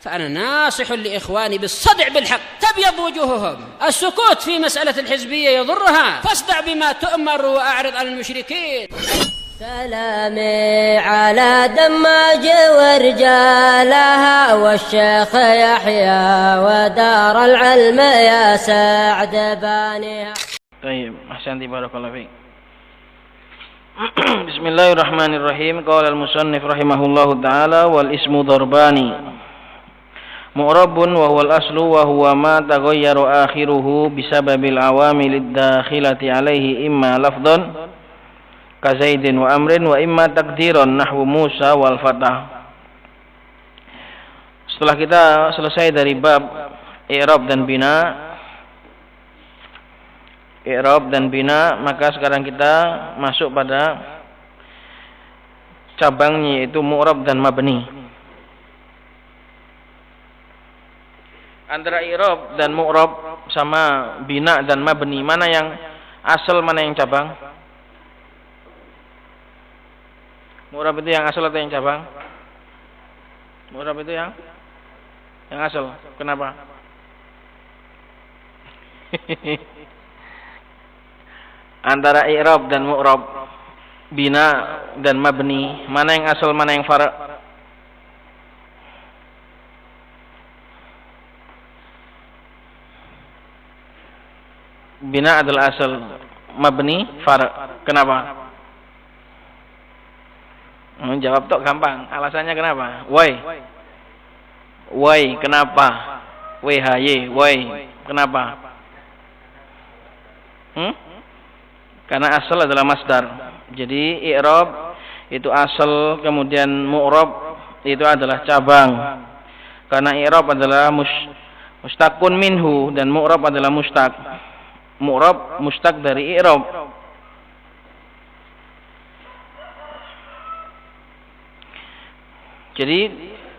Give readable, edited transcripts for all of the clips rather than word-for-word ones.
فأنا ناصح لإخواني بالصدع بالحق تبيض وجوههم. السكوت في مسألة الحزبية يضرها، فاصدع بما تؤمر وأعرض عن المشركين. سلامي على دماج ورجالها والشيخ يحيى ودار العلم يا سعد بانيها. طيب أحسنتي بارك الله فيك. بسم الله الرحمن الرحيم. قال المصنف رحمه الله تعالى والاسم ضرباني معرب وهو الأصل وهو ما تغير آخره بسبب العوامل الداخلة عليه إما لفظا كزيد وأمر وإما تقديرا نحو موسى والفتح. Setelah kita selesai dari bab i'rab dan bina, maka sekarang kita masuk pada cabangnya, yaitu mu'rab dan mabni. Antara i'rab dan mu'rab sama bina dan mabni, mana yang asal, mana yang cabang? Mu'rab itu yang asal atau yang cabang? Mu'rab itu yang asal. Kenapa? Antara i'rab dan mu'rab, bina dan mabni, mana yang asal, mana yang far'? Bina adalah asal, mabni far'. Kenapa? Jawab tok gampang. Alasannya kenapa? Why? Kenapa? Why? Kenapa? Karena asal adalah masdar. Jadi i'rab itu asal, kemudian mu'rab itu adalah cabang. Karena i'rab adalah mustaqun minhu dan mu'rab adalah mustaq. Mu'rab mustaq dari i'rab. Jadi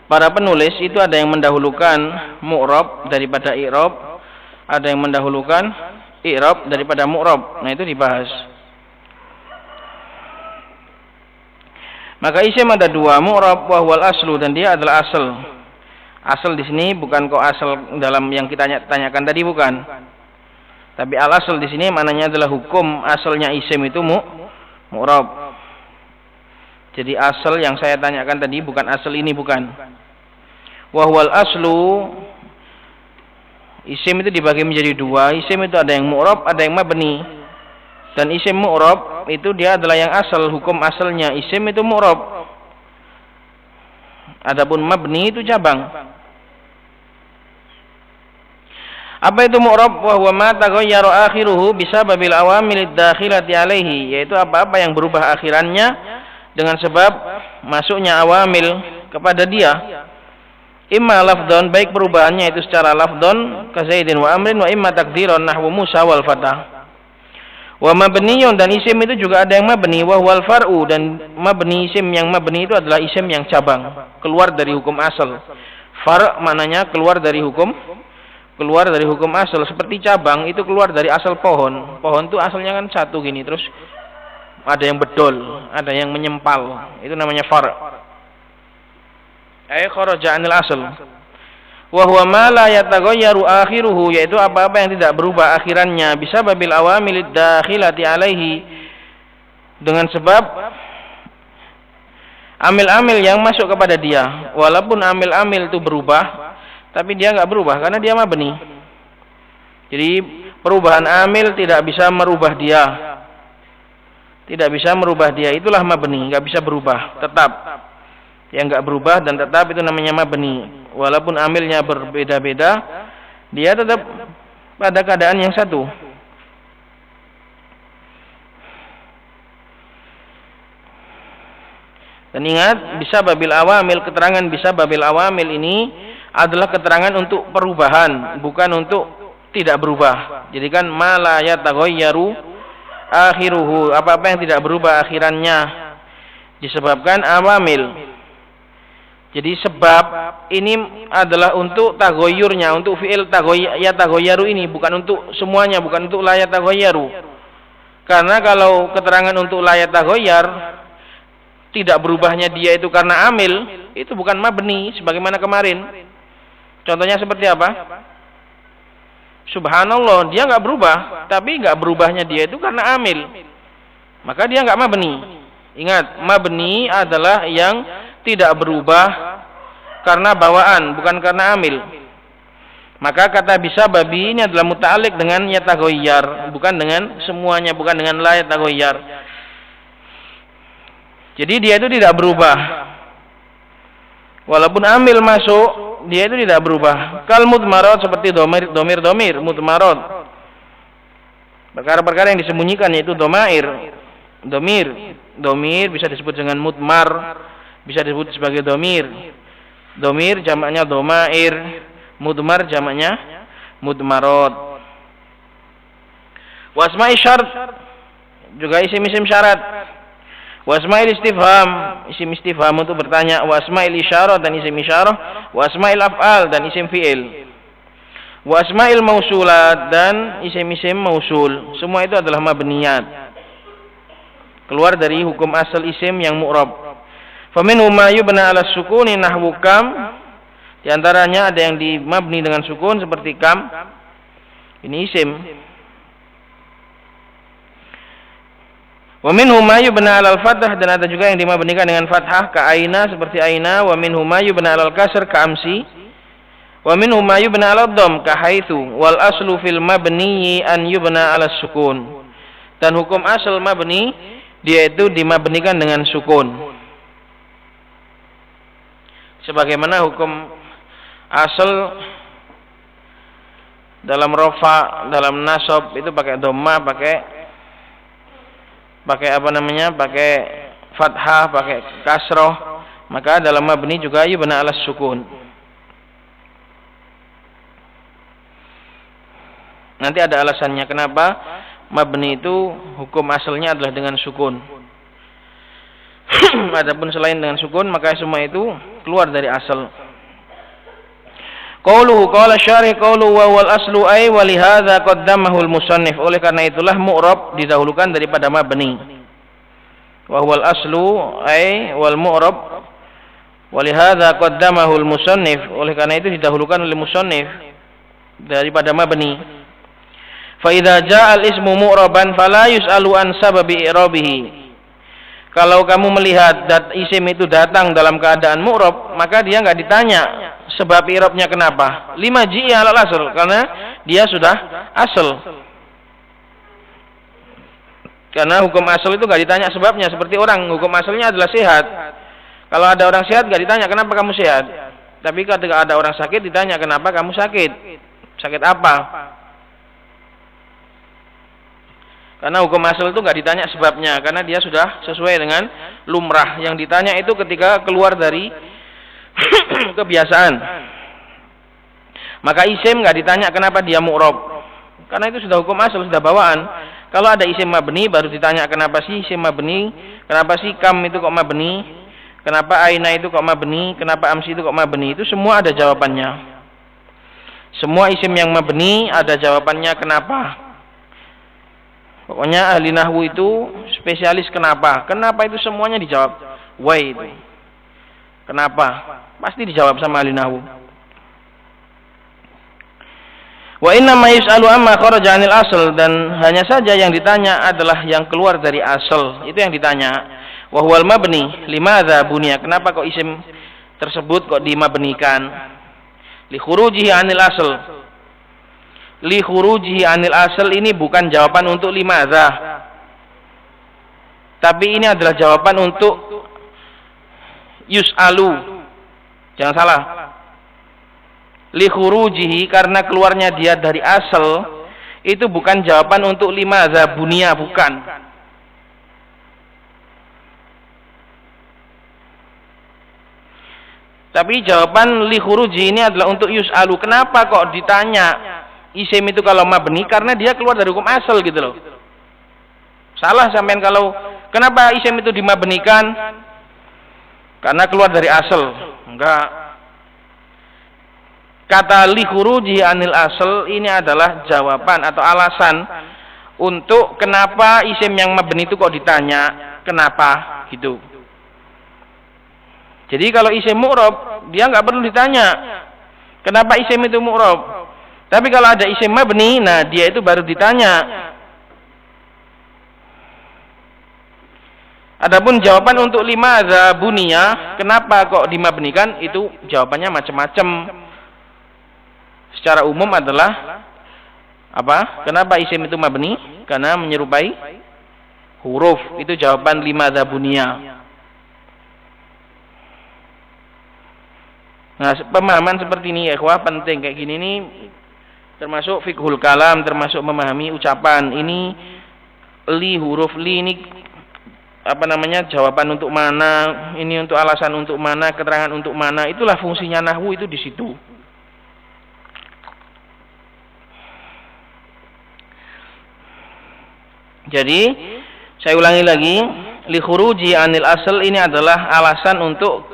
para penulis itu ada yang mendahulukan mu'rab daripada i'rab, ada yang mendahulukan i'rab daripada mu'rab. Nah, itu dibahas. Maka isim ada dua, mu'rab wa huwal aslu, dan dia adalah asal. Asal di sini bukan kok asal dalam yang kita tanyakan tadi, bukan. Tapi al asal di sini maknanya adalah hukum asalnya isim itu mu'rab. Jadi asal yang saya tanyakan tadi bukan asal ini, bukan. Wa huwal aslu, isim itu dibagi menjadi dua. Isim itu ada yang mu'rab, ada yang mabni. Dan isim mu'rab itu dia adalah yang asal, hukum asalnya isim itu mu'rab. Adapun mabni itu cabang. Apa itu mu'rab? Wa huwa ma taghayyara akhiruhu bisababil awamilid dakhilati alaihi, yaitu apa-apa yang berubah akhirannya dengan sebab masuknya awamil kepada dia. Imma lafdhan, baik perubahannya itu secara lafdhan ka zaidin wa amrin, wa imma takdiran nahwu Musa wal fatah. Wa mabniyun, dan isim itu juga ada yang mabni, wa huwal far'u, dan mabni, isim yang mabni itu adalah isim yang cabang, keluar dari hukum asal. Far' maknanya keluar dari hukum asal. Seperti cabang itu keluar dari asal pohon. Pohon itu asalnya kan satu gini, terus ada yang bedol, ada yang menyempal, itu namanya far'. Ay kharaja 'anil asl. Wa huwa ma la yataghayyaru akhiruhu, yaitu apa-apa yang tidak berubah akhirannya bisa babil awamilid dakhilati alaihi, dengan sebab amil-amil yang masuk kepada dia. Walaupun amil-amil itu berubah, tapi dia enggak berubah karena dia mabni. Jadi perubahan amil tidak bisa merubah dia. Tidak bisa merubah dia, itulah mabni, enggak bisa berubah, tetap. Yang enggak berubah dan tetap itu namanya mabni. Walaupun amilnya berbeda-beda, dia tetap pada keadaan yang satu. Dan ingat, bisa babil awamil, keterangan bisa babil awamil ini adalah keterangan untuk perubahan, bukan untuk tidak berubah. Jadi kan ma la yataghayyaru akhiruhu, apa-apa yang tidak berubah akhirannya disebabkan awamil. Jadi sebab ini adalah untuk taghayyurnya, untuk fi'il yataghayyaru ini, bukan untuk semuanya, bukan untuk la yataghayyaru. Karena kalau keterangan untuk la yataghayyar, tidak berubahnya dia itu karena amil, itu bukan mabni sebagaimana kemarin. Contohnya seperti apa? Subhanallah, dia nggak berubah, tapi nggak berubahnya dia itu karena amil. Maka dia nggak mabni. Ingat, mabni adalah yang tidak berubah karena bawaan, bukan karena amil. Maka kata bisababi ini adalah muta'alliq dengan yataghayyar, bukan dengan semuanya, bukan dengan la yataghayyar. Jadi dia itu tidak berubah. Walaupun amil masuk, dia itu tidak berubah. Kal mudmarat, seperti domir mudmarat. Perkara-perkara yang disembunyikan yaitu domair. Domir bisa disebut dengan mudmar, bisa disebut sebagai domir. Domir jamaknya domair, mudmar jamaknya mudmarat. Wasma'i syart, juga isim-isim syarat. Wasma'il istifham, isim istifham untuk bertanya. Wasma'il isyarah, dan isim isyarah. Wasma'il af'al, dan isim fi'il. Wasma'il mausulat, dan isim-isim mausul. Semua itu adalah mabniyat, keluar dari hukum asal isim yang mu'rab. Faminhu ma yubna 'ala sukuni nahwu kam. Di antaranya ada yang dimabni dengan sukun seperti kam. Ini isim. Wa minhu ma yubna 'alal fathah, dan ada juga yang dimabnikan dengan fathah, ka aina, seperti aina. Wa minhu ma yubna 'alal kasr, ka amsi. Wa minhu ma yubna 'alad dhamm, ka haitsu. Wal aslu fil mabni an yubna 'alas sukun. Dan hukum asal mabni, dia itu dimabnikan dengan sukun. Sebagaimana hukum asal dalam rofa, dalam nasab itu pakai dhamma, pakai apa namanya, pakai fathah, pakai kasroh. Maka dalam mabni juga yubna 'alas sukun. Nanti ada alasannya kenapa mabni itu hukum asalnya adalah dengan sukun. Adapun selain dengan sukun, maka semua itu keluar dari asal. Qauluhu qala syarih qauluhu wa wal aslu ay wa li hadza qaddamahu al musannif. Oleh karena itulah mu'rab didahulukan daripada mabni. Wa huwal aslu ay wal mu'rab wa li hadza qaddamahu al musannif. Oleh karena itu didahulukan oleh musannif daripada mabni. Fa idza jaa al ismu mu'raban fala yus'alu an sababi i'rabihi. Kalau kamu melihat isim itu datang dalam keadaan mu'rab, maka dia enggak ditanya sebab i'rabnya kenapa. Lima ji'i alal asl, karena dia sudah asal. Karena hukum asal itu enggak ditanya sebabnya, seperti orang hukum asalnya adalah sehat. Kalau ada orang sehat enggak ditanya kenapa kamu sehat. Tapi ketika ada orang sakit ditanya kenapa kamu sakit. Sakit apa? Karena hukum asal itu nggak ditanya sebabnya, karena dia sudah sesuai dengan lumrah. Yang ditanya itu ketika keluar dari kebiasaan. Maka isim nggak ditanya kenapa dia mu'rab, karena itu sudah hukum asal, sudah bawaan. Kalau ada isim mabni baru ditanya kenapa sih isim mabni, kenapa sih kam itu kok mabni, kenapa aina itu kok mabni, kenapa amsi itu kok mabni. Itu semua ada jawabannya. Semua isim yang mabni ada jawabannya kenapa. Pokoknya ahli nahwu itu spesialis kenapa. Kenapa itu semuanya dijawab. Why itu. Kenapa? Pasti dijawab sama ahli nahwu. Wa inna ma yus'alu amma kharaja 'anil asl, dan hanya saja yang ditanya adalah yang keluar dari asal. Itu yang ditanya. Wa huwal mabni, limadza bunya? Kenapa kok isim tersebut kok dimabnikan? Li khurujihi 'anil asl. Li khurujihi 'anil asl ini bukan jawaban untuk limadza, tapi ini adalah jawaban untuk yus'alu. Jangan salah. Li khurujihi, karena keluarnya dia dari asal, itu bukan jawaban untuk limadza bunia, bukan. Tapi jawaban li khurujihi ini adalah untuk yus'alu. Kenapa kok ditanya isim itu kalau mabni? Karena dia keluar dari hukum asal gitu loh. Salah sampean kalau kenapa isim itu dimabnikan? Karena keluar dari asal. Enggak. Kata li khuruji anil asal ini adalah jawaban atau alasan untuk kenapa isim yang mabni itu kok ditanya kenapa gitu. Jadi kalau isim mu'rab dia enggak perlu ditanya Kenapa isim itu mu'rab? Tapi kalau ada isim mabni, nah dia itu baru ditanya. Adapun jawaban untuk limadza buniya, kenapa kok dimabnikan, itu jawabannya macam-macam. Secara umum adalah apa? Kenapa isim itu mabni? Karena menyerupai huruf. Itu jawaban limadza buniya. Nah, pemahaman seperti ini ya ikhwah penting. Kayak gini nih termasuk fiqhul kalam, termasuk memahami ucapan. Ini li, huruf li ini apa namanya, jawaban untuk mana, ini untuk alasan untuk mana, keterangan untuk mana. Itulah fungsinya nahwu, itu di situ. Jadi saya ulangi lagi, li khuruji anil asl ini adalah alasan untuk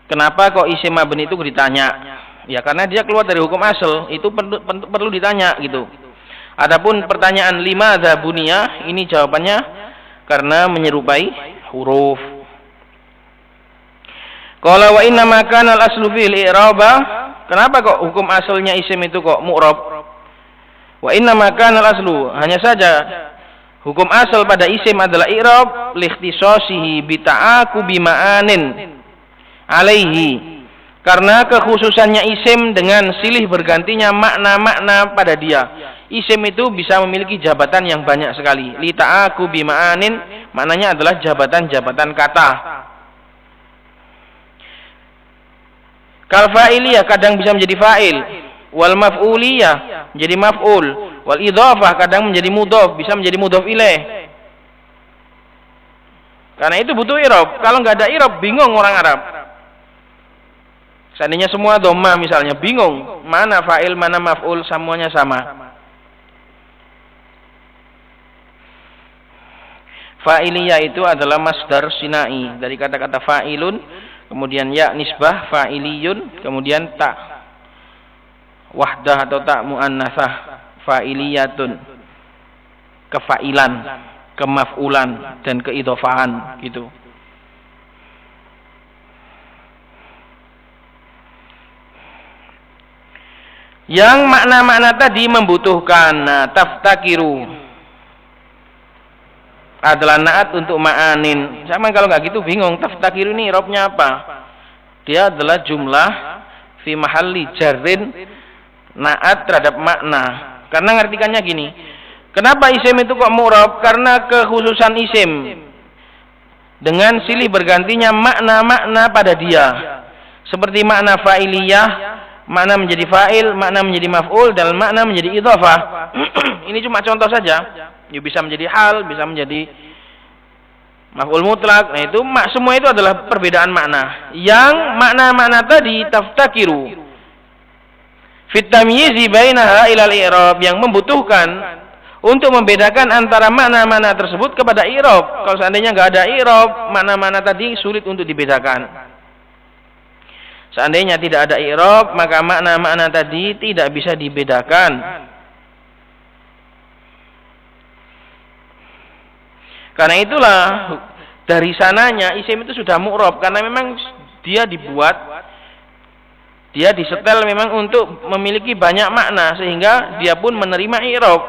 kenapa kok isim mabni itu ditanya. Ya karena dia keluar dari hukum asal, itu perlu ditanya gitu. Adapun pertanyaan limadza buniya, ini jawabannya karena menyerupai huruf. Qala wa inna ma kana al-aslu fil i'raba, kenapa kok hukum asalnya isim itu kok mu'rab? Wa inna ma kana al-aslu, hanya saja hukum asal pada isim adalah i'rab likhtisasihi bi ta'aqubi ma'anin alaihi, karena kekhususannya isim dengan silih bergantinya makna-makna pada dia. Isim itu bisa memiliki jabatan yang banyak sekali. Li ta'aqubi ma'anin, maknanya adalah jabatan-jabatan kata. Kal fa'iliyah, kadang bisa menjadi fa'il. Wal maf'uliyah, menjadi maf'ul. Wal idhafah, kadang menjadi mudhaf, bisa menjadi mudhaf ilaih. Karena itu butuh i'rab. Kalau nggak ada i'rab, bingung orang Arab. Seandainya semua dhamma misalnya, bingung mana fa'il, mana maf'ul, semuanya sama. Fa'iliyah itu adalah masdar sinai dari kata-kata fa'ilun, kemudian ya nisbah fa'iliyun, kemudian ta wahdah atau ta muannatsah fa'iliyatun, kefa'ilan, kemaf'ulan dan keidhofaan gitu. Yang makna-makna tadi membutuhkan taftakiru, adalah naat untuk ma'anin. Sama kalau nggak gitu bingung, taftakiru ini i'rabnya apa? Dia adalah jumlah fi mahalli jarrin, naat terhadap makna. Karena ngartikannya gini, kenapa isim itu kok mu'rab? Karena kekhususan isim dengan silih bergantinya makna-makna pada dia. Seperti makna fa'iliyah, makna menjadi fa'il, makna menjadi maf'ul, dan makna menjadi idhafah. Ini cuma contoh saja. Ya, bisa menjadi hal, bisa menjadi maf'ul mutlak. Nah itu semua itu adalah perbedaan makna. Yang makna-makna tadi taftakiru fit tamyizi bainaha ilal i'rab, yang membutuhkan untuk membedakan antara makna-makna tersebut kepada i'rab. Kalau seandainya nggak ada i'rab, makna-makna tadi sulit untuk dibedakan. Seandainya tidak ada i'rab, maka makna-makna tadi tidak bisa dibedakan. Karena itulah dari sananya isim itu sudah mu'rab, karena memang dia dibuat, dia disetel memang untuk memiliki banyak makna, sehingga dia pun menerima i'rab.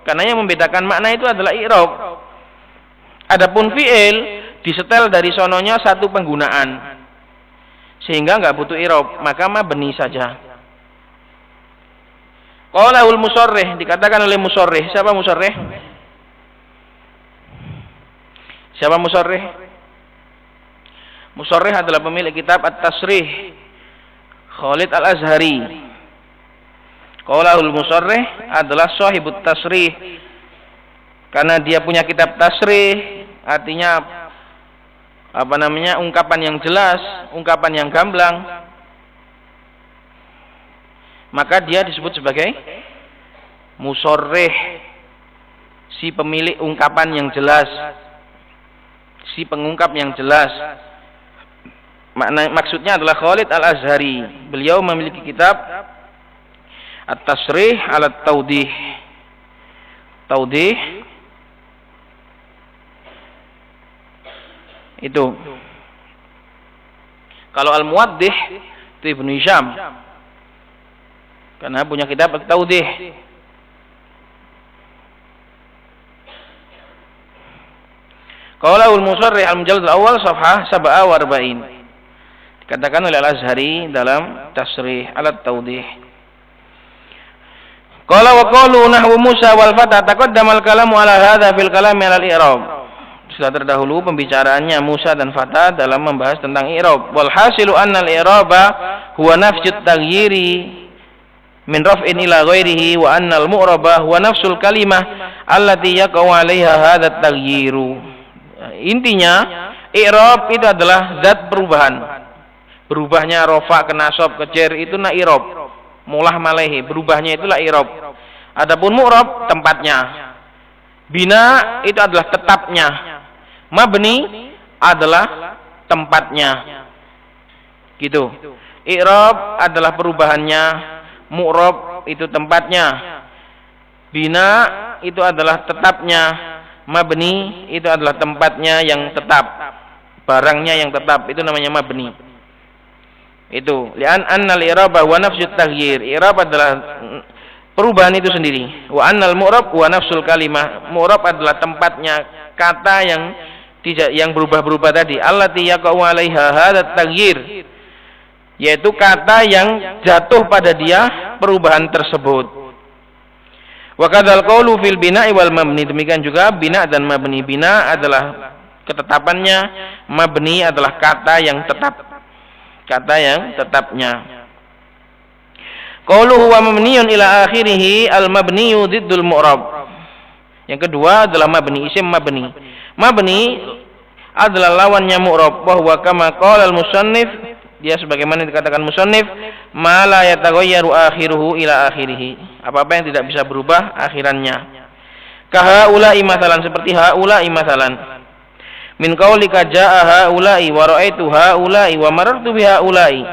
Karena yang membedakan makna itu adalah i'rab. Adapun fi'il disetel dari sononya satu penggunaan, sehingga nggak butuh i'rab, maka mabni saja. Qaulul musarrih, dikatakan oleh musarrih. Siapa musarrih? Siapa musarrih? Musarrih adalah pemilik kitab At-Tasrih, Khalid Al-Azhari. Qaulul musarrih adalah sahibut tasrih, karena dia punya kitab tasrih, artinya apa namanya, ungkapan yang jelas, ungkapan yang gamblang, maka dia disebut sebagai musarrih, si pemilik ungkapan yang jelas, si pengungkap yang jelas. Maksudnya adalah Khalid Al-Azhari. Beliau memiliki kitab At-Tasrih ala Tawdih. Tawdih itu. Kalau Al-Muwaddih itu Ibnu Hisham. karena punya kitab At-Tawdih. Qaulul Musarrih al-Mujallad al-Awwal safhah 47. Dikatakan oleh Al-Azhari dalam Tasrih At-Tawdih. Qala wa qalu nahwu Musa wal Fata taqaddama al-kalamu ala hadza fil kalami ala al-i'rab. Sudah terdahulu pembicaraannya Musa dan Fata dalam membahas tentang i'rab. Wal hasilu anna al-i'raba huwa nafsu at-taghyiri min raf'in ila ghairihi wa anna al-mu'raba huwa nafsul kalimah allati yaqa'u 'alaiha hadza at-taghyiru. Intinya i'rab itu adalah zat perubahan. Berubahnya rofa ke nasab ke jar itu na i'rab. Mulah malehi, berubahnya itulah i'rab. Adapun mu'rab tempatnya. Bina itu adalah tetapnya. Mabni adalah tempatnya. Gitu. I'rab adalah perubahannya, mu'rab itu tempatnya. Bina itu adalah tetapnya. Mabni itu adalah tempatnya yang tetap, barangnya yang tetap, itu namanya mabni. Itu li'an annal i'raba wa nafsut taghyir. I'rab adalah perubahan itu sendiri. Wa annal mu'rab wa nafsul kalimah. Mu'rab adalah tempatnya kata yang berubah-berubah tadi. Allati yaqa'u 'alaiha hadat taghyir. Yaitu kata yang jatuh pada dia perubahan tersebut. Wa kadzal qaulu fil bina'i wal mabni. Demikian juga bina dan mabni. Bina adalah ketetapannya, mabni adalah kata yang tetap. Kata yang tetapnya. Qauluhu wa mabniyun ila akhirih al mabniyu diddul mu'rab. Yang kedua adalah mabni, isim mabni. Mabni adalah lawannya mu'rab. Wa huwa kama qala al musannif, dia sebagaimana dikatakan musannif, ma la yataghayyaru akhiruhu ila akhirih. Apa-apa yang tidak bisa berubah akhirannya. Ka haula'i masalan, seperti haula'i masalan. Min qaulika jaa haula'i wa ra'aitu haula'i wa marartu bi haula'i.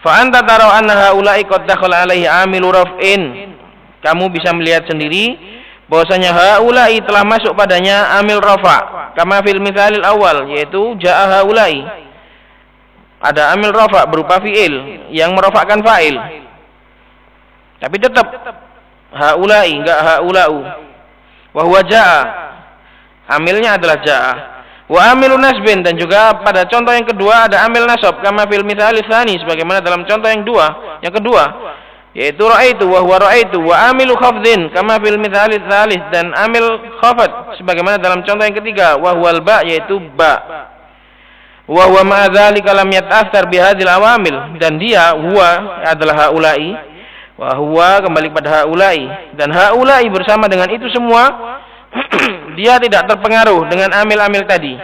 Fa anta tara anna haula'i qad dakhala alaihi amilu raf'in. Kamu bisa melihat sendiri bahwasanya haula'i telah masuk padanya amil rafa, kama fil mithalil awal, yaitu jaa haula'i. Ada amil rafa berupa fi'il yang merafa'kan fa'il. Tapi tetap haula'i, enggak haula'u. Wa huwa jaa. Amilnya adalah jaa. Wa amilu nasbin, dan juga pada contoh yang kedua ada amil nasab kama fil mithalis tsani, sebagaimana dalam contoh yang kedua yaitu ra'aitu wa huwa ra'aitu, wa amilu khafdin kama fil mithalis tsalits, dan amil khafad sebagaimana dalam contoh yang ketiga wa huwal ba, yaitu ba. Wa huwa ma dzalika lam yata'athar bi hadzal awamil, dan dia huwa adalah haula'i, wa huwa kembali pada haula'i, dan haula'i bersama dengan itu semua dia tidak terpengaruh dengan amil-amil tadi.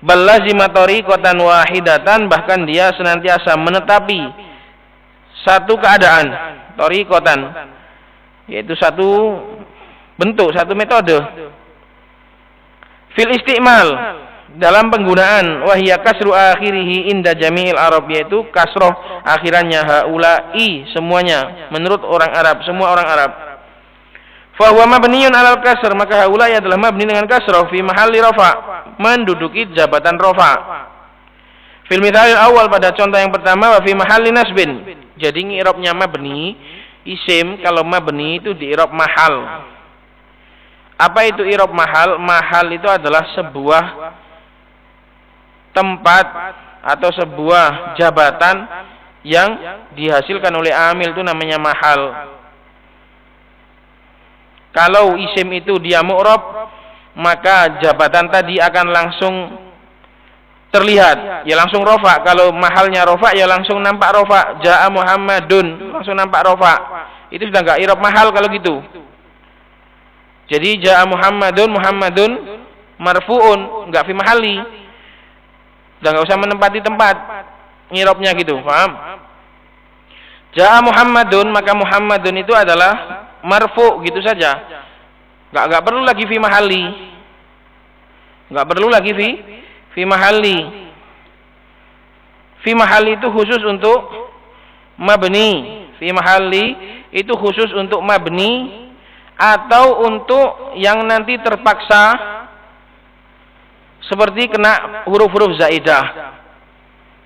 Bal lazima tariqatan wahidatan, bahkan dia senantiasa menetapi satu keadaan, tariqatan, yaitu satu bentuk, satu metode. Fil istimal, dalam penggunaan, wahiyya kasru akhirih inda jami'il arab, yaitu kasroh akhirannya haula'i semuanya menurut orang Arab, semua orang Arab. Fa huwa mabniyun 'alal kasr, maka haula'i adalah mabni dengan kasroh fi mahalli rafa, menduduki jabatan rafa. Fil mithalil awal, pada contoh yang pertama, wa fi mahalli nasbin. Jadi i'rabnya mabni, isim kalau mabni itu di i'rab mahal. Apa itu i'rab mahal? Mahal itu adalah sebuah tempat atau sebuah jabatan yang dihasilkan oleh amil, itu namanya mahal. Kalau isim itu dia mu'rab, maka jabatan tadi akan langsung terlihat, ya langsung rofa. Kalau mahalnya rofa, ya langsung nampak rofa. Ja'a Muhammadun, langsung nampak rofa. Itu sudah enggak i'rab mahal kalau gitu. Jadi ja'a Muhammadun, Muhammadun marfu'un, enggak fi mahalli. Sudah enggak usah menempati tempat i'rabnya gitu, paham? Ja'a Muhammadun, maka Muhammadun itu adalah marfu, gitu saja. Enggak perlu lagi fi mahalli. Enggak perlu lagi fi mahalli. Fi mahalli itu khusus untuk mabni. Fi mahalli itu khusus untuk mabni atau untuk yang nanti terpaksa seperti kena huruf-huruf zaidah.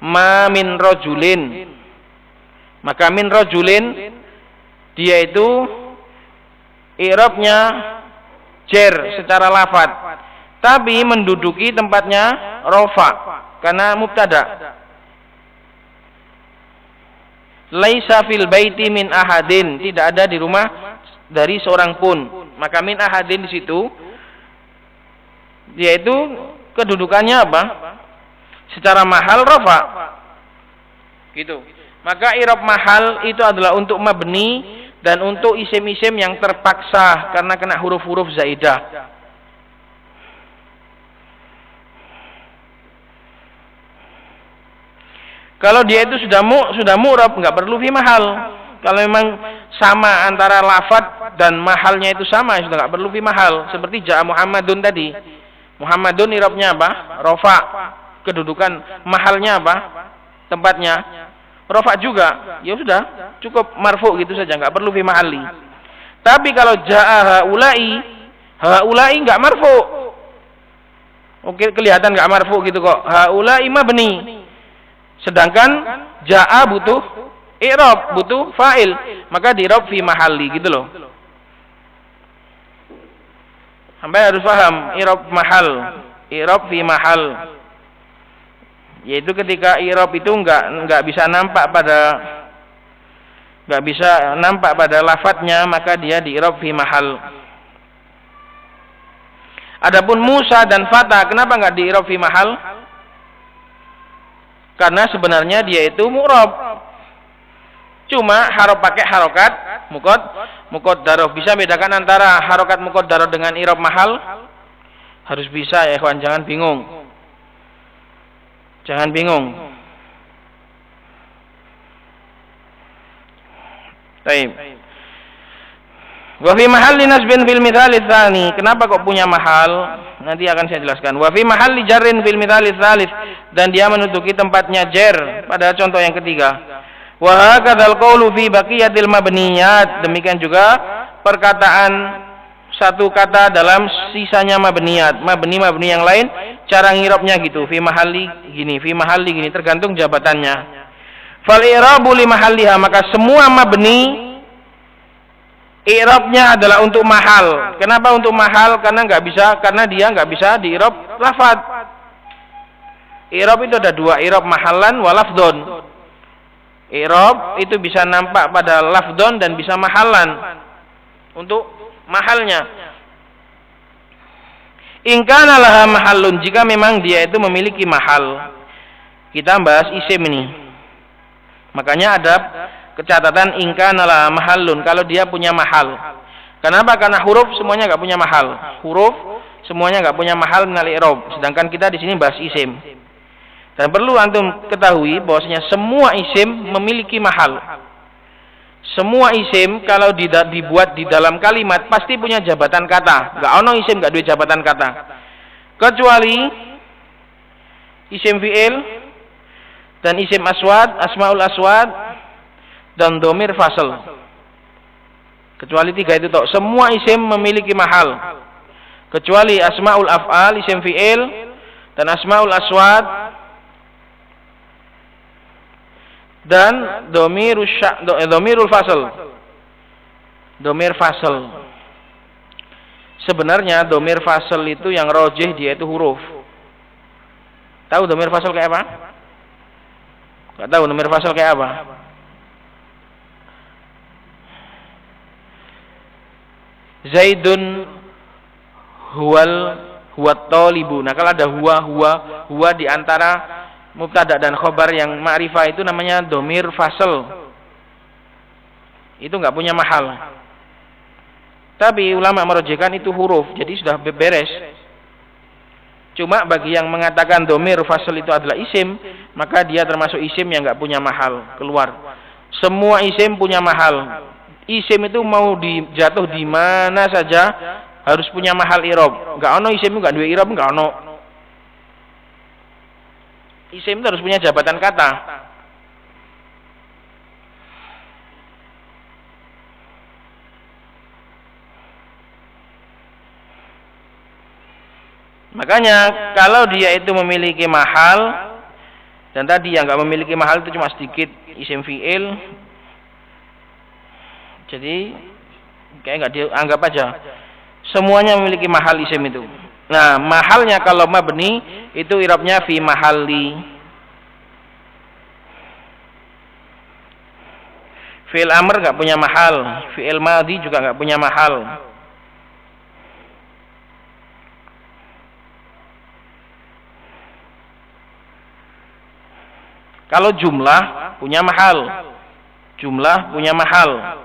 Ma min rajulin. Maka min rajulin dia itu i'rabnya jer secara lafad, tapi menduduki tempatnya rofa karena mubtada. Laisa fil baiti min ahadin, tidak ada di rumah dari seorang pun. Maka min ahadin di situ yaitu kedudukannya apa? Secara mahal rofa. Gitu. Maka i'rab mahal itu adalah untuk mabni dan untuk isim-isim yang terpaksa karena kena huruf-huruf zaidah. Kalau dia itu sudah mu'rab, nggak perlu fi mahal. Kalau memang sama antara lafad dan mahalnya itu sama, sudah nggak perlu fi mahal. Seperti ja'a Muhammadun tadi. Muhammadun i'rabnya apa? Rofa. Kedudukan mahalnya apa? Tempatnya rofa juga. Ya sudah, cukup marfu gitu saja, nggak perlu fi mahali. Tapi kalau ja'a haula'i nggak marfu. Oke, kelihatan nggak marfu gitu kok. Haula'i mabni. Sedangkan ja'a butuh i'rab, butuh fa'il, maka di-i'rab fi mahalli gitu loh. Sampai harus paham i'rab mahal, i'rab fi mahal. Yaitu ketika i'rab itu enggak bisa nampak pada lafadznya, maka dia di-i'rab fi mahal. Adapun Musa dan Fata, kenapa enggak di-i'rab fi mahal? Karena sebenarnya dia itu mu'rab. Cuma pakai harokat muqaddarah. Bisa bedakan antara harokat muqaddarah dengan i'rab mahal? Harus bisa ya kawan, jangan bingung. Jangan bingung. Baik. Wa fi mahalli nasbin fil mithal tsani. Kenapa kok punya mahal? Nanti akan saya jelaskan. Wa fi mahalli jarrin fil mithal tsalits, dan dia menduduki tempatnya jar pada contoh yang ketiga. Wa hakadzal qawlu fi baqiyatil mabniyat. Demikian juga perkataan satu kata dalam sisanya mabniyat. Mabni yang lain cara ngirabnya gitu. Fi mahalli gini, tergantung jabatannya. Fal i'rabu li mahalliha, maka semua mabni i'rabnya adalah untuk mahal. Kenapa untuk mahal? Karena dia nggak bisa di-i'rab lafad. I'rab itu ada dua, i'rab mahallan wa lafdon. I'rab itu bisa nampak pada lafdon dan bisa mahallan. Untuk mahalnya. In kana laha mahallun, jika memang dia itu memiliki mahal. Kita bahas isim ini. Makanya ada kecatatan in kana laha mahallun, kalau dia punya mahal. Kenapa? Karena huruf semuanya enggak punya mahal. Huruf semuanya enggak punya mahal minal i'rab. Sedangkan kita di sini bahas isim. Dan perlu antum ketahui bahwasanya semua isim memiliki mahal. Semua isim kalau dibuat di dalam kalimat pasti punya jabatan kata. Enggak ono isim enggak duwe jabatan kata. Kecuali isim fi'il dan isim aswad, asmaul aswad dan domir fasl. Kecuali tiga itu toh. Semua isim memiliki mahal. Kecuali asmaul af'al, isim fi'il dan asmaul aswad dan domirul fasl. Domir fasl. Sebenarnya domir fasl itu yang rojih, dia itu huruf. Tahu domir fasl kayak apa? Enggak tahu domir fasl kayak apa? Zaidun huwa talibu. Nah, kalau ada huwa di antara mubtada dan khobar yang ma'rifah itu namanya domir fasl. Itu enggak punya mahal. Tapi ulama merojihkan itu huruf, jadi sudah beres. Cuma bagi yang mengatakan domir fasl itu adalah isim, maka dia termasuk isim yang enggak punya mahal, keluar. Semua isim punya mahal. Isim itu mau dijatuh di mana saja harus punya mahal i'rab. Enggak ono isim enggak duwe i'rab, enggak ono. Isim itu harus punya jabatan kata. Makanya kalau dia itu memiliki mahal, dan tadi yang enggak memiliki mahal itu cuma sedikit, isim fi'il Jadi kayak nggak dianggap aja. Semuanya memiliki mahal isim itu. Nah, mahalnya kalau mabni itu i'rabnya fi mahalli. Fi'il amr nggak punya mahal, fi'il madhi juga nggak punya mahal. Kalau jumlah punya mahal, jumlah punya mahal.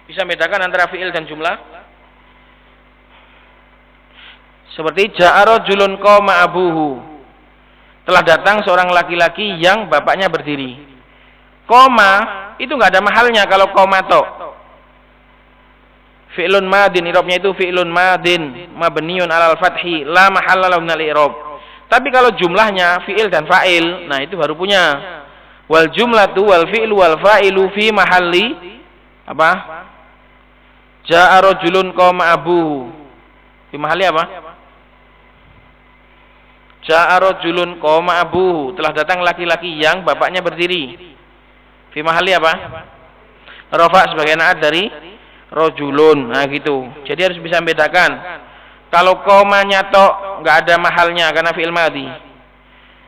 Bisa bedakan antara fi'il dan jumlah? Seperti ja'a rajulun qama abuhu. Telah datang seorang laki-laki yang bapaknya berdiri. Koma itu nggak ada mahalnya kalau koma to. Fi'lun madin, i'rabnya itu fi'lun madin mabniun 'alal fathi la mahalla lahu minal i'rab. Tapi kalau jumlahnya fi'il dan fa'il, nah itu baru punya. Wal jumlatu wal fi'lu wal fa'ilu fi mahalli apa? Ja'a rajulun qama abuhu. Fi mahalli apa? Ja'a rajulun qama abuhu, telah datang laki-laki yang bapaknya berdiri. Fi mahalli apa? Rafa sebagai naat dari rajulun. Nah gitu. Jadi harus bisa membedakan. Kalau qamanya tok enggak ada mahalnya karena fi'il madhi.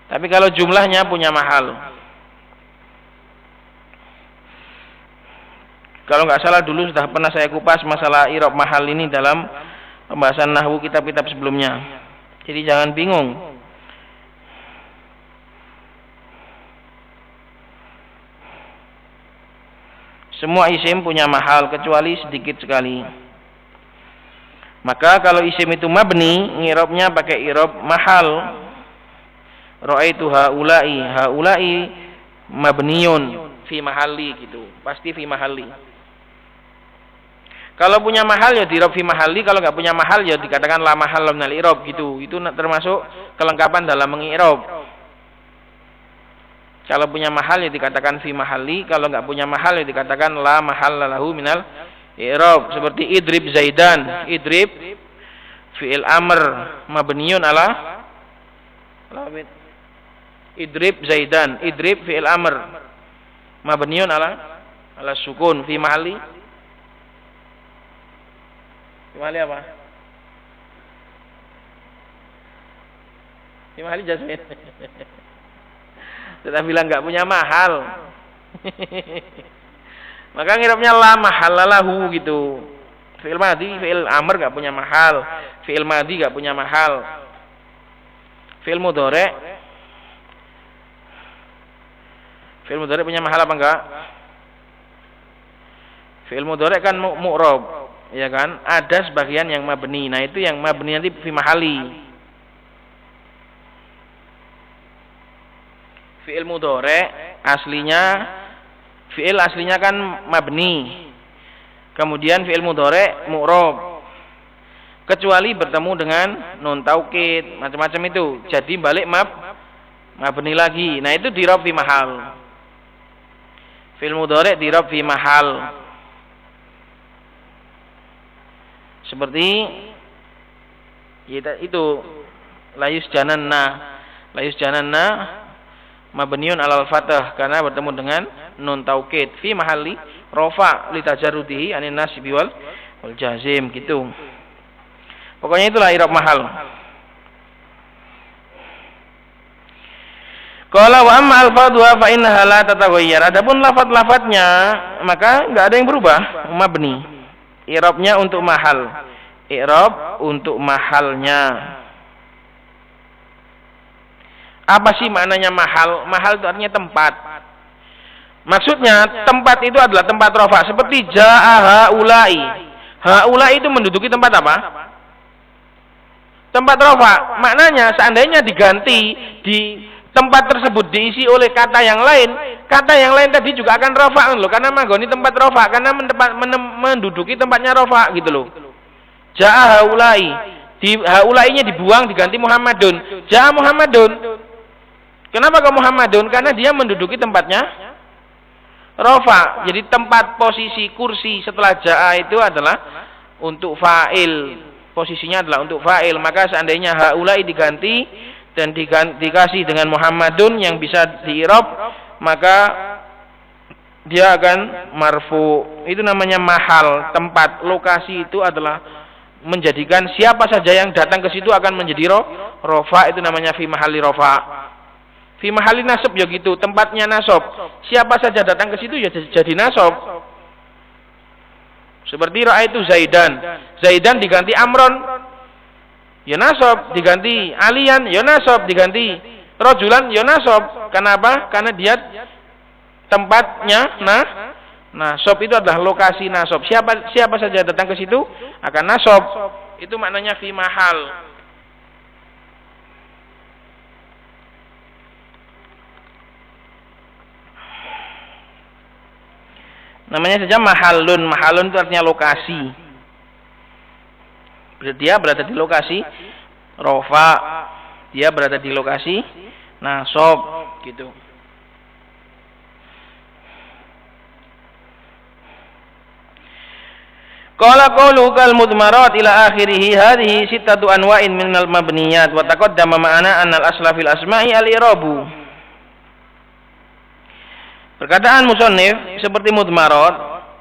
Tapi kalau jumlahnya punya mahal. Kalau enggak salah dulu sudah pernah saya kupas masalah i'rab mahal ini dalam pembahasan nahwu kitab-kitab sebelumnya. Jadi jangan bingung. Semua isim punya mahal kecuali sedikit sekali. Maka kalau isim itu mabni, i'rabnya pakai i'rab mahal. Ra'aitu haula'i, haula'i mabniun fi mahalli gitu. Pasti fi mahalli. Kalau punya mahal ya di i'rab fi mahalli, kalau enggak punya mahal ya dikatakan la mahal minal i'rab gitu. Itu termasuk kelengkapan dalam mengi'rab. Kalau punya mahal ya dikatakan fi mahalli, kalau enggak punya mahal ya dikatakan la mahalla lahu minal i'rab. Seperti idrib zaidan, idrib fi'il amr mabniun ala idrib zaidan, idrib fi'il amr mabniun ala sukun fi mahalli. Fi mahalli apa? Fi mahalli jazmin. Sudah bilang enggak punya mahal. Maka ngirapnya la mahallalahu gitu. Fi'il madhi, fi'il amr enggak punya mahal. Fi'il madhi enggak punya mahal. Fi'il mudhari' punya mahal apa enggak? Fi'il mudhari' kan mu'rab, ya kan? Ada sebagian yang mabni. Nah, itu yang mabni nanti fi mahalli. Fi'il mudhari' fi'il aslinya kan mabni. Kemudian fi'il mudhari' mu'rab. Kecuali bertemu dengan nun taukid, macam-macam itu. Jadi balik mabni lagi. Nah, itu di i'rab fi mahal. Fi'il mudhari' di i'rab fi mahal. Seperti itu la yusjananna mabniun alal fathah karena bertemu dengan nun taukid fi mahalli rafa li tajarrudihi anin nasbi wal jazim gitu. Pokoknya itulah i'rab mahal. Qala wa amma al-fadwa fa innaha la tataghayyar. Adapun lafaz-lafaznya maka enggak ada yang berubah, mabni. I'rabnya untuk mahal. I'rab untuk mahalnya. Apa sih maknanya mahal? Mahal itu artinya tempat. Maksudnya tempat itu adalah tempat rafa. Seperti ja'a haula'i. Haula'i itu menduduki tempat apa? Tempat rafa. Maknanya seandainya diganti di tempat tersebut diisi oleh kata yang lain tadi juga akan rafa loh, karena manggoni tempat rafa, karena menduduki tempatnya rafa gitu loh. Ja'a haula'i. Di haula'inya dibuang diganti Muhammadun. Ja'a Muhammadun. Kenapa ke Muhammadun? Karena dia menduduki tempatnya rafa. Jadi tempat posisi kursi setelah ja'a itu adalah untuk fa'il. Posisinya adalah untuk fa'il. Maka seandainya haula'i diganti dan dikasih dengan Muhammadun yang bisa di-i'rab, maka dia akan marfu. Itu namanya mahal, tempat, lokasi itu adalah menjadikan siapa saja yang datang ke situ akan menjadi rofa. Itu namanya fi mahalli rofa. Fi mahalli nasab ya gitu, tempatnya nasab. Siapa saja datang ke situ ya jadi nasab. Seperti ra'aitu Zaidan. Zaidan diganti Amron, ya nasab. Diganti Alian, ya nasab. Diganti Rajulan, ya nasab. Kenapa? Karena dia tempatnya nasab itu adalah lokasi nasab. Siapa saja datang ke situ akan nasab. Itu maknanya fi mahal. Namanya saja mahalun. Mahalun itu artinya lokasi. Dia berada di lokasi rofa. Dia berada di lokasi nasab gitu. Qala qawluhu kal mudmarat ila akhirih hadhihi sittatu anwa'in minal mabniyat wa taqaddama ma'ana anna al-asla fil asma'i al-i'rabu. Perkataan musannif seperti mudmarat,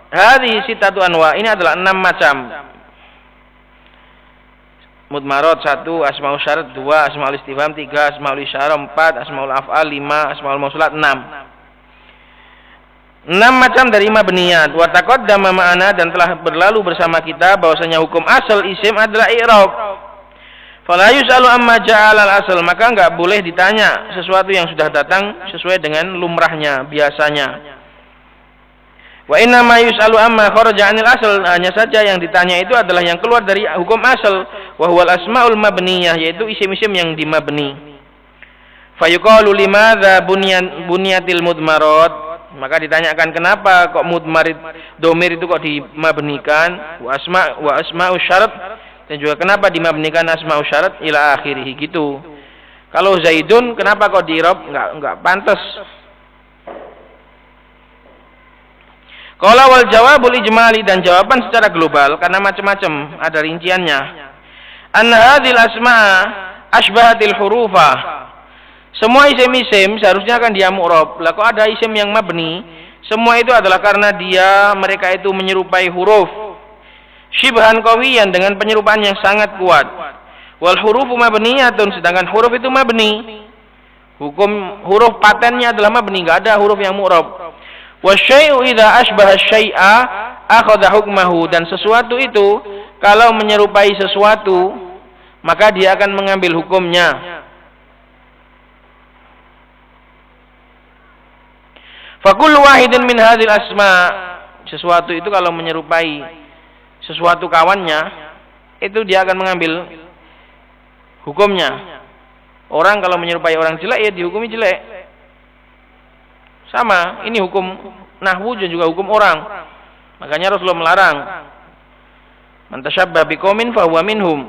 hadhihi sittatu anwa', ini adalah 6 macam. Mudmarat 1 asmaul syarat, 2 asmaul istifham, 3 asmaul isyarah, 4 asmaul af'al, 5 asmaul mausulat, 6 macam dari mabniyat. Wa taqaddama ma'ana, dan telah berlalu bersama kita bahwasanya hukum asal isim adalah i'rab. Fala yus'alu amma ja'ala al-asal, maka enggak boleh ditanya sesuatu yang sudah datang sesuai dengan lumrahnya, biasanya. Wa inna ma yus'alu amma kharaja 'anil asal, hanya saja yang ditanya itu adalah yang keluar dari hukum asal, wa huwal asmaul mabniyah, yaitu isim-isim yang dimabni. Fa yuqalu limadza bunyatil mudmarat, maka ditanyakan kenapa kok mudmarid domir itu kok dimabnikan, wa asma'us syarat, dan juga kenapa dimabnikan asma'us syarat ila akhirih gitu. Kalau Zaidun kenapa kok di-i'rab enggak pantas. Qala wal jawabul ijmali, dan jawaban secara global karena macam-macam, ada rinciannya. Anna hadhil asma'a asbahatil hurufa. Semua isim-isim seharusnya akan dia mu'rab. Lah kok ada isim yang mabni? Semua itu adalah karena mereka itu menyerupai huruf. Syibhan qawiyan, dengan penyerupaan yang sangat kuat. Wal hurufu mabniyatun, sedangkan huruf itu mabni. Hukum huruf patennya adalah mabni, enggak ada huruf yang mu'rab. Wasyai'u idza asbaha syai'a akhadha hukmahu, dan sesuatu itu kalau menyerupai sesuatu maka dia akan mengambil hukumnya. Fa kullu wahidin min hadhil asma, sesuatu itu kalau menyerupai sesuatu kawannya, itu dia akan mengambil hukumnya. Orang kalau menyerupai orang jelek ya dihukumi jelek. Sama, ini hukum nahwu dan juga hukum orang. Makanya Rasulullah melarang, man tashabbaha biqaumin fahuwa minhum,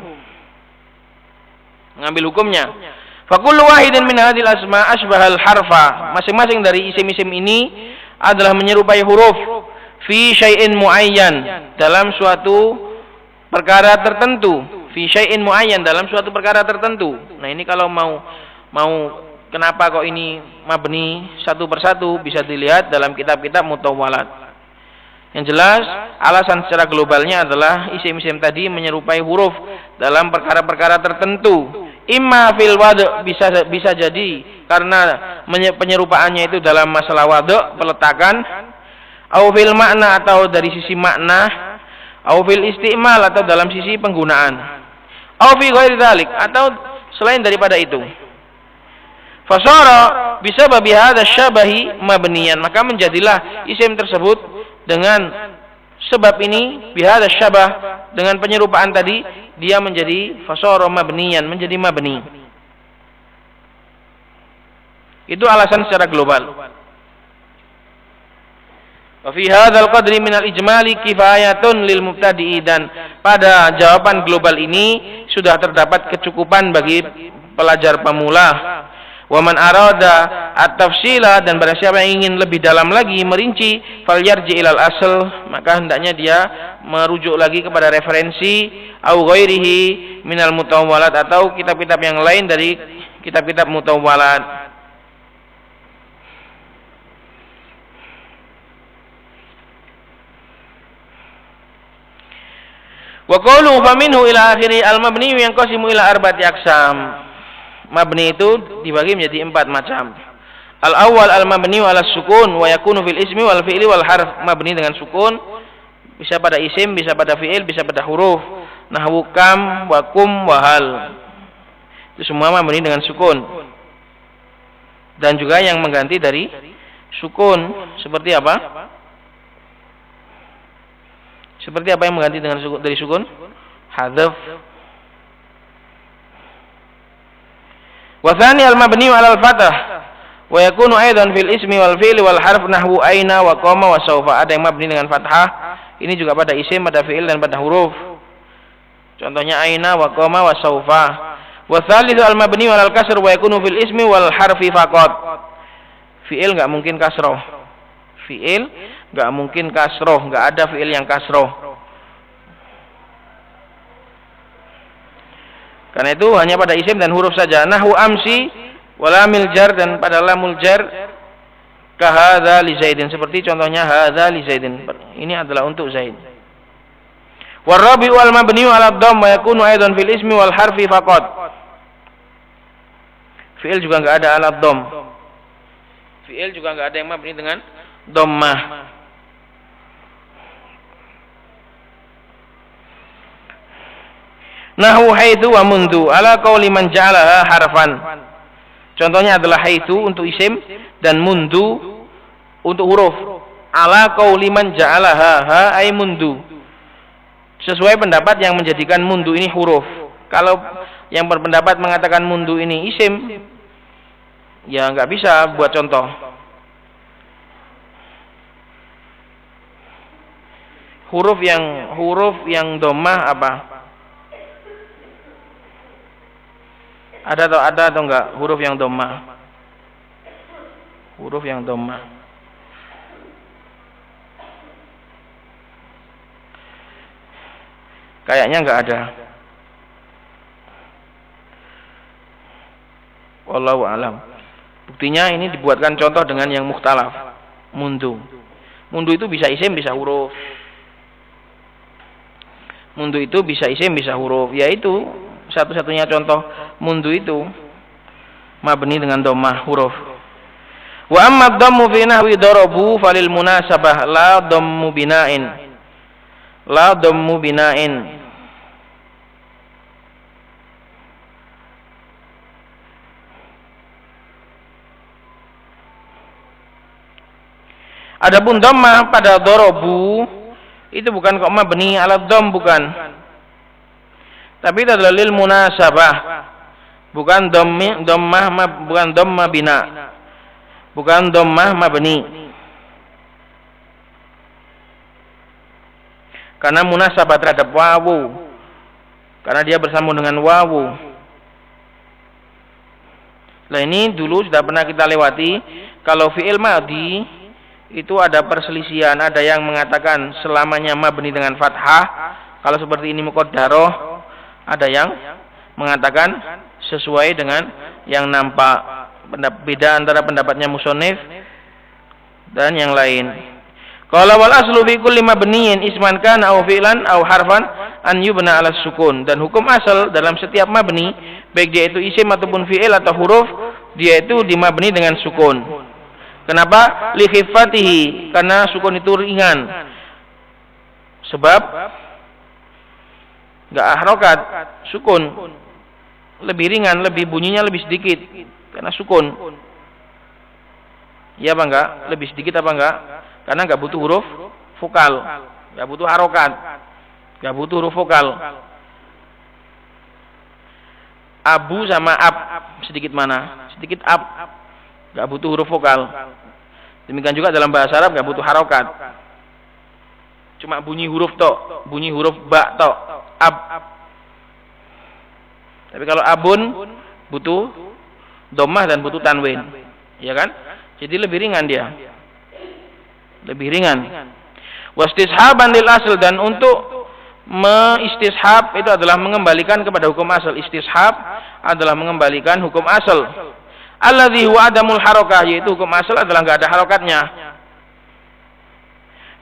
mengambil hukumnya. Fa kullu wahidin min hadhil asma asbahal harfa, masing-masing dari isim-isim ini adalah menyerupai huruf fi syai'in muayyan, dalam suatu perkara tertentu. Fi syai'in muayyan, dalam suatu perkara tertentu. Nah, ini kalau mau kenapa kok ini mabni satu persatu bisa dilihat dalam kitab-kitab mutawwalat. Yang jelas alasan secara globalnya adalah isim-isim tadi menyerupai huruf dalam perkara-perkara tertentu. Imma fil wad', bisa jadi karena penyerupaannya itu dalam masalah wad', peletakan, au fil makna, atau dari sisi makna, au fil isti'mal, atau dalam sisi penggunaan, au fi ghairi dzalik, atau selain daripada itu. Fasara bisa babi hadza syabahi mabniyan, maka menjadilah isim tersebut dengan sebab ini bihadza syabah, dengan penyerupaan tadi dia menjadi fasara mabniyan, menjadi mabni. Itu alasan secara global. Wa fi hadzal qadri minal ijmali kifayatun lil mubtadi'i, dan pada jawaban global ini sudah terdapat kecukupan bagi pelajar pemula. Wa man arada at-tafsila, dan barang siapa yang ingin lebih dalam lagi merinci, falyarji ilal asl, maka hendaknya dia merujuk lagi kepada referensi au ghairihi minal mutawwalat, atau kitab-kitab yang lain dari kitab-kitab mutawwalat. Wa qawlu fa minhu ila akhiri al-mabni yanqasimu ila arba'ati aqsam. Mabni itu dibagi menjadi 4 macam. Al-awwal al-mabni 'ala sukun wa yakunu fil ismi wal fi'li wal harf. Mabni dengan sukun, bisa pada isim, bisa pada fi'il, bisa pada huruf. Nahwu kam wa kum wa hal. Itu semua mabni dengan sukun. Dan juga yang mengganti dari sukun seperti apa? Seperti apa yang mengganti dengan sukun, dari sukun? Hadzaf. Wa tsani al-mabni 'ala al-fathah wa yakunu aidan fil ismi wal fi'li wal harf nahwu aina wa qama wa sawfa. Ada yang mabni dengan fathah. Ini juga pada isim, pada fi'il dan pada huruf. Contohnya aina wa qama wa sawfa. Wa tsalitsu al-mabni 'ala al-kasr wa yakunu fil ismi wal harfi faqat. Fi'il enggak mungkin kasroh. Fi'il enggak mungkin kasroh, enggak ada fi'il yang kasroh. Karena itu hanya pada isim dan huruf saja. Nahwu amsi wa lamil jar, dan pada lamul jar ka hadza li Zaidin, seperti contohnya hadza li Zaidin. Ini adalah untuk Zaid. Warabi'u al-mabni'u 'ala dhamm wa yakunu aidan fil ismi wal harfi faqat. Fi'il juga enggak ada 'ala dhamm. Fi'il juga enggak ada yang mabni dengan dhammah. Nahwu haitsu wa mundu 'ala qauli man ja'alaha harfan. Contohnya adalah haitsu untuk isim dan mundu untuk huruf. 'Ala qauli man ja'alaha ha ay mundu. Sesuai pendapat yang menjadikan mundu ini huruf. Kalau yang berpendapat mengatakan mundu ini isim, ya enggak bisa buat contoh. Huruf yang dhammah apa? Ada atau enggak huruf yang dhammah? Huruf yang dhammah. Kayaknya enggak ada. Wallahu alam. Buktinya ini dibuatkan contoh dengan yang mukhtalaf. Mundu. Mundu itu bisa isim, bisa huruf. Mundu itu bisa isim, bisa huruf. Yaitu satu-satunya contoh mundu itu mabni dengan dhammah huruf. Wa amma dhammu fi nahwi darabu falil munasabah la dhammu bina'in. La dhammu bina'in. Adapun dhammah pada darabu itu bukan kok mabni ala dhamm, bukan. Tapi itu adalah lil munasabah. Bukan dhammah, bukan dhamma bina. Bukan dhammah mabni. Karena munasabah terhadap wawu. Karena dia bersambung dengan wawu. Nah ini dulu sudah pernah kita lewati. Kalau fi'il madhi itu ada perselisihan, ada yang mengatakan selamanya mabni dengan fathah. Kalau seperti ini muqaddarah, ada yang mengatakan sesuai dengan yang nampak. Beda antara pendapatnya musannif dan yang lain. Qala wal aslu fi kulli mabniyin isman kana aw fi'lan aw harfan an yubna 'ala sukun. Dan hukum asal dalam setiap mabni, baik dia itu isim ataupun fi'il atau huruf, dia itu dimabni dengan sukun. Kenapa? Li khifatihi, karena sukun itu ringan. Sebab enggak harokat, sukun lebih ringan, lebih bunyinya lebih sedikit karena sukun. Iya apa enggak? Lebih sedikit apa enggak? Karena enggak butuh huruf vokal, enggak butuh harokat, enggak butuh huruf vokal. Abu sama ab sedikit mana? Sedikit ab, enggak butuh huruf vokal. Demikian juga dalam bahasa Arab enggak butuh harokat. Cuma bunyi huruf tok, bunyi huruf ba tok, ab. Tapi kalau abun butuh dhammah dan butuh tanwin, ya kan? Jadi lebih ringan dia. Lebih ringan. Wastishaban lil asl, dan untuk meistishab itu adalah mengembalikan kepada hukum asal. Istishab adalah mengembalikan hukum asal. Alladzi huwa adamul harakah, yaitu hukum asal adalah enggak ada harokatnya.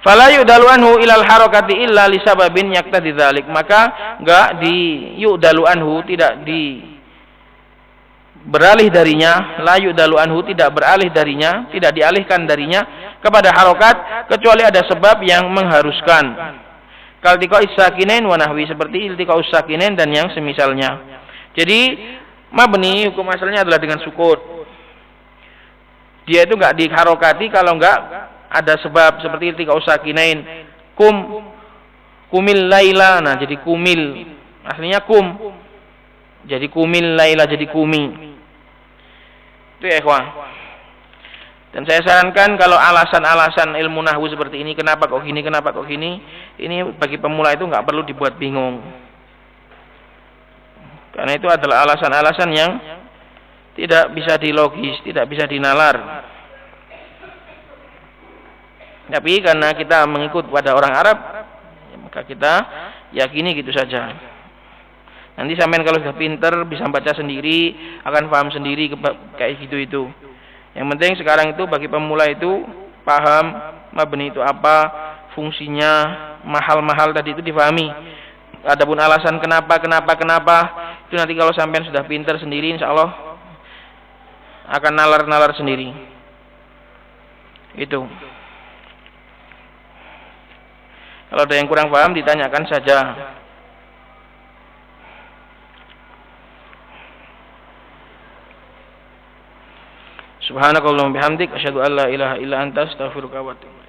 Fala yudalu anhu ilal harakati illa li sababin yaqtadi dzalik, maka enggak yudalu anhu, tidak beralih darinya, la yudalu anhu, tidak beralih darinya, tidak dialihkan darinya kepada harokat kecuali ada sebab yang mengharuskan. Kaltiqa is-sakinain wa nahwi, seperti iltiqa us-sakinain dan yang semisalnya. Jadi mabni hukum asalnya adalah dengan sukun. Dia itu enggak diharokati kalau enggak ada sebab, seperti iltiqa us-sakinain. Kumil laila, nah jadi kumil, aslinya kum, jadi kumil laila, jadi kumi. Itu ya ikhwan. Dan saya sarankan kalau alasan-alasan ilmu nahwu seperti ini, kenapa kok gini, ini bagi pemula itu nggak perlu dibuat bingung. Karena itu adalah alasan-alasan yang tidak bisa dilogis, tidak bisa dinalar. Tapi karena kita mengikut pada orang Arab, maka kita yakini gitu saja. Nanti sampean kalau sudah pinter, bisa baca sendiri, akan paham sendiri kayak gitu itu. Yang penting sekarang itu bagi pemula itu paham mabni itu apa, fungsinya, mahal-mahal tadi itu difahami. Adapun alasan kenapa itu nanti kalau sampean sudah pinter sendiri, insya Allah akan nalar-nalar sendiri. Itu. Kalau ada yang kurang paham ditanyakan saja. Subhanakallahumma bihamdik asyhadu an la ilaha illa anta astaghfiruka wa atubu ilaik.